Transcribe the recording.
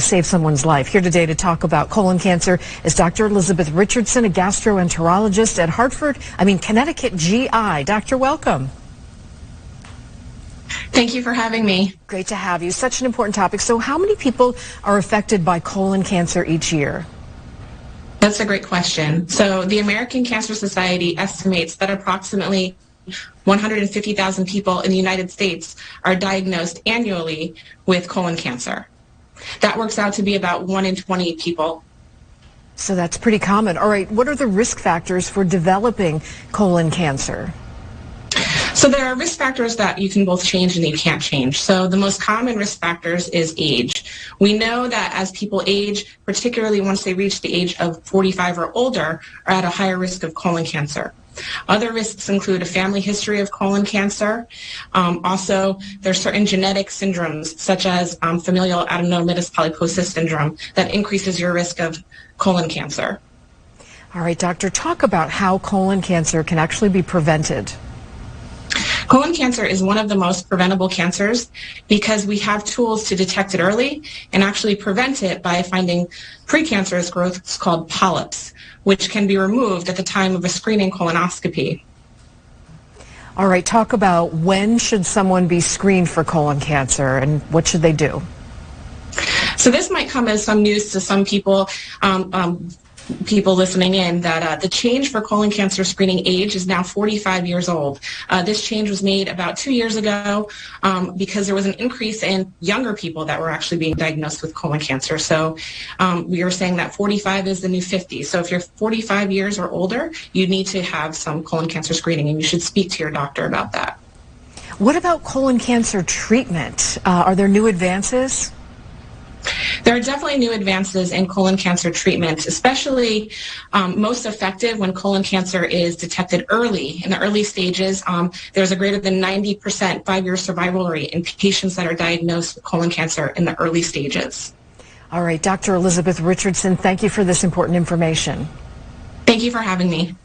save someone's life. Here today to talk about colon cancer is Dr. Elizabeth Richardson, a gastroenterologist at Connecticut GI. Doctor, welcome. Thank you for having me. Great to have you. Such an important topic. So how many people are affected by colon cancer each year? That's a great question. So the American Cancer Society estimates that approximately 150,000 people in the United States are diagnosed annually with colon cancer. That works out to be about 1 in 20 people. So that's pretty common. All right, what are the risk factors for developing colon cancer? So there are risk factors that you can both change and you can't change. So the most common risk factors is age. We know that as people age, particularly once they reach the age of 45 or older, are at a higher risk of colon cancer. Other risks include a family history of colon cancer. Also, there are certain genetic syndromes, such as familial adenomatous polyposis syndrome, that increases your risk of colon cancer. All right, doctor, talk about how colon cancer can actually be prevented. Colon cancer is one of the most preventable cancers because we have tools to detect it early and actually prevent it by finding precancerous growths called polyps, which can be removed at the time of a screening colonoscopy. All right, talk about when should someone be screened for colon cancer and what should they do? So this might come as some news to some people, people listening in, that the change for colon cancer screening age is now 45 years old. This change was made about 2 years ago because there was an increase in younger people that were actually being diagnosed with colon cancer. So we are saying that 45 is the new 50. So if you're 45 years or older, you need to have some colon cancer screening, and you should speak to your doctor about that. What about colon cancer treatment? Are there new advances? There are definitely new advances in colon cancer treatment, especially most effective when colon cancer is detected early. In the early stages, there's a greater than 90% 5-year survival rate in patients that are diagnosed with colon cancer in the early stages. All right, Dr. Elizabeth Richardson, thank you for this important information. Thank you for having me.